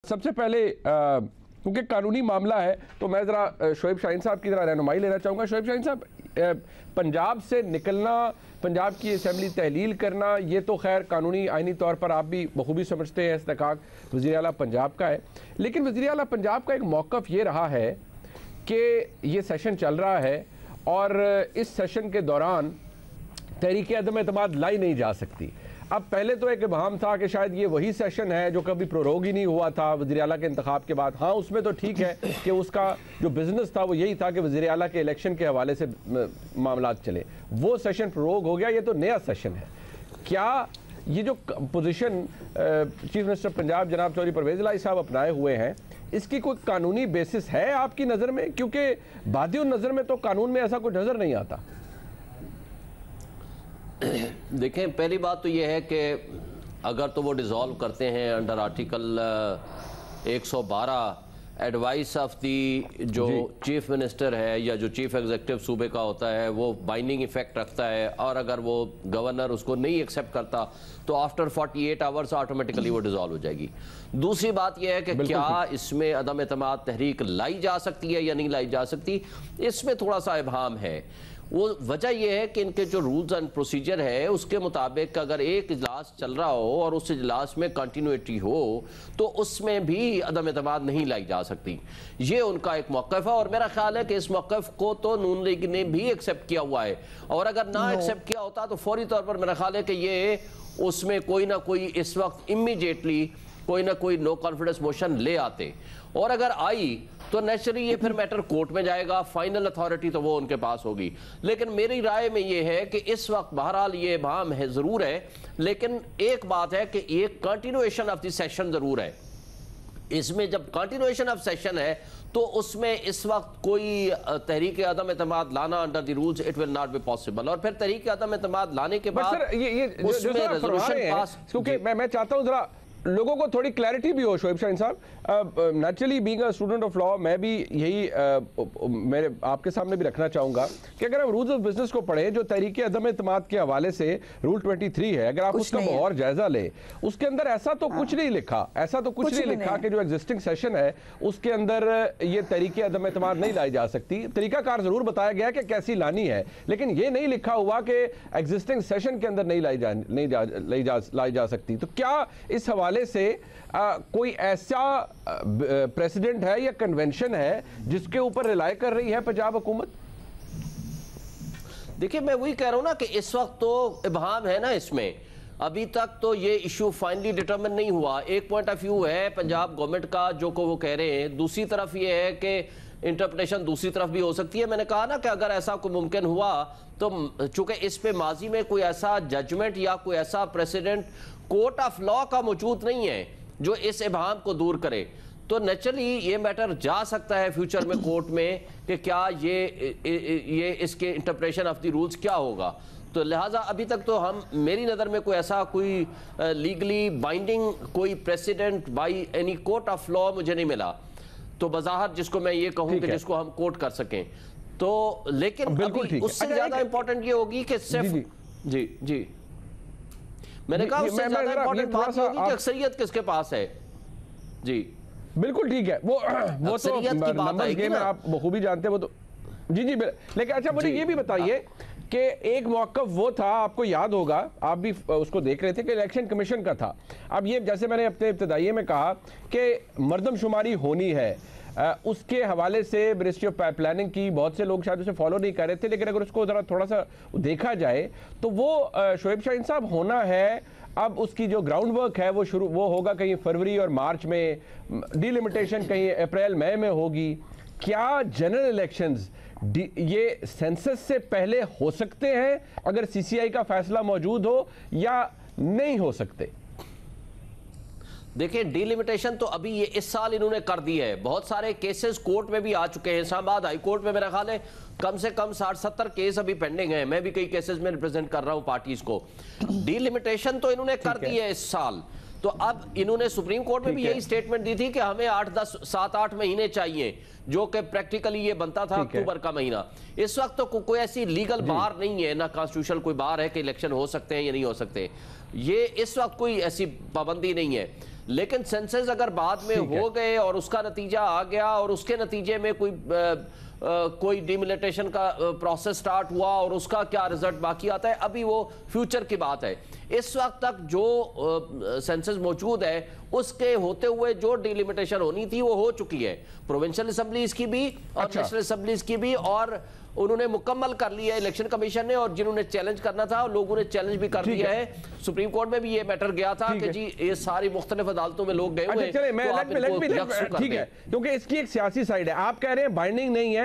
سب سے پہلے کیونکہ قانونی معاملہ ہے تو میں ذرا شعیب شاہین صاحب کی ذرا رہنمائی لینا چاہوں گا. شعیب شاہین صاحب، پنجاب سے نکلنا، پنجاب کی اسمبلی تحلیل کرنا، یہ تو خیر قانونی آئینی طور پر آپ بھی بخوبی سمجھتے ہیں استحقاق وزیر اعلیٰ پنجاب کا ہے، لیکن وزیر اعلیٰ پنجاب کا ایک موقف یہ رہا ہے کہ یہ سیشن چل رہا ہے اور اس سیشن کے دوران تحریک عدم اعتماد لائی نہیں جا سکتی. اب پہلے تو ایک ابہام تھا کہ شاید یہ وہی سیشن ہے جو کبھی پروروگ ہی نہیں ہوا تھا وزیر اعلیٰ کے انتخاب کے بعد. ہاں اس میں تو ٹھیک ہے کہ اس کا جو بزنس تھا وہ یہی تھا کہ وزیر اعلیٰ کے الیکشن کے حوالے سے معاملات چلے، وہ سیشن پروروگ ہو گیا، یہ تو نیا سیشن ہے. کیا یہ جو پوزیشن چیف منسٹر پنجاب جناب چودھری پرویز الہی صاحب اپنائے ہوئے ہیں، اس کی کوئی قانونی بیسس ہے آپ کی نظر میں؟ کیونکہ بادی النظر میں تو قانون میں ایسا کچھ نظر نہیں آتا. دیکھیں، پہلی بات تو یہ ہے کہ اگر تو وہ ڈیزالو کرتے ہیں under article 112 advice of the جو چیف منسٹر ہے یا جو چیف ایگزیکٹو صوبے کا ہوتا ہے، وہ بائنڈنگ ایفیکٹ رکھتا ہے، اور اگر وہ گورنر اس کو نہیں ایکسیپٹ کرتا تو آفٹر 48 آورز آٹومیٹیکلی وہ ڈیزالو ہو جائے گی. دوسری بات یہ ہے کہ کیا اس میں عدم اعتماد تحریک لائی جا سکتی ہے یا نہیں لائی جا سکتی، اس میں تھوڑا سا ابہام ہے. وہ وجہ یہ ہے کہ ان کے جو رولز اینڈ پروسیجر ہے اس کے مطابق اگر ایک اجلاس چل رہا ہو اور اس اجلاس میں کنٹینیوٹی ہو تو اس میں بھی عدم اعتماد نہیں لائی جا سکتی. یہ ان کا ایک موقف ہے، اور میرا خیال ہے کہ اس موقف کو تو نون لیگ نے بھی ایکسیپٹ کیا ہوا ہے، اور اگر نہ ایکسیپٹ کیا ہوتا تو فوری طور پر میرا خیال ہے کہ یہ اس میں کوئی نہ کوئی اس وقت امیڈیٹلی کوئی نہ کوئی نو کانفیڈنس موشن لے آتے، اور اگر آئی تو نیچرلی یہ پھر میٹر کورٹ میں جائے گا، فائنل اتھارٹی تو وہ ان کے پاس ہوگی. لیکن میری رائے میں یہ ہے کہ اس وقت بہرحال یہ ابہام ہے ضرور ہے، لیکن ایک بات ہے کہ ایک کنٹینویشن آف دی سیشن ضرور ہے. اس میں جب کنٹینویشن آف سیشن ہے تو اس میں اس وقت کوئی تحریک عدم اعتماد لانا under the rules it will not be possible. اور پھر تحریک عدم اعتماد لانے کے بعد اس میں ریزولوشن پاس، کیونکہ میں چاہتا ہوں ذرا لوگوں کو تھوڑی کلیئرٹی بھی ہو. شعیب شاہین صاحب، naturally being a student of law میں بھی یہی میرے آپ کے سامنے بھی رکھنا چاہوں گا کہ اگر ہم رولز آف بزنس کو پڑھیں جو تحریک عدم اعتماد کے حوالے سے رول 23 ہے، اگر آپ اس کا اور جائزہ لیں، اس کے اندر ایسا تو کچھ نہیں لکھا، کہ جو ایگزسٹنگ سیشن ہے اس کے اندر یہ تحریک عدم اعتماد نہیں لائی جا سکتی. طریقہ کار ضرور بتایا گیا کہ کیسی لانی ہے، لیکن یہ نہیں لکھا ہوا کہ ایگزسٹنگ سیشن کے اندر نہیں لائی جا سکتی. تو کیا اس حوالے سے کوئی ایسا پریسیڈنٹ ہے یا کنونشن ہے جس کے اوپر ریلائی کر رہی ہے پنجاب حکومت؟ دیکھیں، میں وہی کہہ رہا ہوں نا کہ اس وقت تو ابہام ہے نا، اس میں ابھی تک تو یہ ایشو فائنلی ڈیٹرمن نہیں ہوا. ایک پوائنٹ آف ویو ہے پنجاب گورنمنٹ کا جو کو وہ کہہ رہے ہیں، دوسری طرف یہ ہے کہ انٹرپریٹیشن دوسری طرف بھی ہو سکتی ہے. میں نے کہا نا کہ اگر ایسا کوئی ممکن ہوا تو چونکہ اس پہ ماضی میں کوئی ایسا ججمنٹ یا کوئی ایسا پریسیڈنٹ کورٹ آف لا کا موجود نہیں ہے جو اس ابہام کو دور کرے، تو نیچرلی یہ میٹر جا سکتا ہے فیوچر میں کورٹ میں کہ کیا یہ اس کے انٹرپریشن آف دی رولز کیا ہوگا. تو لہٰذا ابھی تک تو میری نظر میں کوئی ایسا کوئی لیگلی بائنڈنگ کوئی precedent by any court of law مجھے نہیں ملا تو بظاہر جس کو میں یہ کہوں کہ جس کو ہم کوٹ کر سکیں. تو لیکن ابھی اس سے زیادہ امپورٹنٹ یہ ہوگی کہ صرف جی میں نے کہا اس سے زیادہ امپورٹنٹ بات یہ ہوگی کہ اکثریت کس کے پاس ہے. جی بالکل ٹھیک ہے، وہ تو نمبرز گیم ہے، آپ بخوبی جانتے ہیں وہ تو جی لیکن اچھا مجھے یہ بھی بتائیے کہ ایک موقف وہ تھا، آپ کو یاد ہوگا، آپ بھی اس کو دیکھ رہے تھے، کہ الیکشن کمیشن کا تھا. اب یہ جیسے میں نے اپنے ابتدائیے میں کہا کہ مردم شماری ہونی ہے، اس کے حوالے سے منسٹری آف پلاننگ کی بہت سے لوگ شاید اسے فالو نہیں کر رہے تھے، لیکن اگر اس کو ذرا تھوڑا سا دیکھا جائے تو وہ شعیب شاہین صاحب ہونا ہے. اب اس کی جو گراؤنڈ ورک ہے وہ ہوگا کہیں فروری اور مارچ میں، ڈی لمیٹیشن کہیں اپریل مئی میں ہوگی. کیا جنرل الیکشنز یہ سینسس سے پہلے ہو سکتے ہیں اگر سی سی آئی کا فیصلہ موجود ہو، یا نہیں ہو سکتے؟ دیکھیں، ڈی لمیٹیشن تو ابھی یہ اس سال انہوں نے کر دی ہے. بہت سارے کیسز کورٹ میں بھی آ چکے ہیں. اسلام آباد ہائی کورٹ میں میرا خیال ہے کم سے کم 60-70 کیس ابھی پینڈنگ ہیں. میں بھی کئی کیسز میں ریپرزینٹ کر رہا ہوں پارٹیز کو. ڈی لمیٹیشن تو انہوں نے کر دی ہے اس سال. تو اب انہوں نے سپریم کورٹ میں بھی یہی سٹیٹمنٹ دی تھی کہ ہمیں 7-8 مہینے چاہیے، جو کہ پریکٹیکلی یہ بنتا تھا اکتوبر کا مہینہ. اس وقت تو کوئی ایسی لیگل بار نہیں ہے، نہ کانسٹیٹیوشنل کوئی بار ہے کہ الیکشن ہو سکتے ہیں یا نہیں ہو سکتے. یہ اس وقت کوئی ایسی پابندی نہیں ہے. لیکن سینسز اگر بعد میں ہو گئے اور اس کا نتیجہ آ گیا اور اس کے نتیجے میں کوئی ڈیملیٹیشن کا پروسیس سٹارٹ ہوا اور اس کا کیا رزلٹ باقی آتا ہے، ابھی وہ فیوچر کی بات ہے۔ اس وقت تک جو سینسز موجود ہے اس کے ہوتے ہوئے جو ڈیلیمیٹیشن ہونی تھی وہ ہو چکی ہے، پروونشل اسمبلیز کی بھی اور نیشنل اسمبلیز کی بھی، اور انہوں نے مکمل کر لیا ہے الیکشن کمیشن نے، اور جنہوں نے چیلنج کرنا تھا لوگوں نے چیلنج بھی کر دیا ہے۔ سپریم کورٹ میں بھی یہ میٹر گیا تھا کہ جی یہ ساری مختلف عدالتوں میں لوگ گئے ہوئے ہیں، ٹھیک ہے، کیونکہ اس کی ایک سیاسی سائیڈ ہے، آپ کہہ رہے ہیں بائنڈنگ نہیں ہے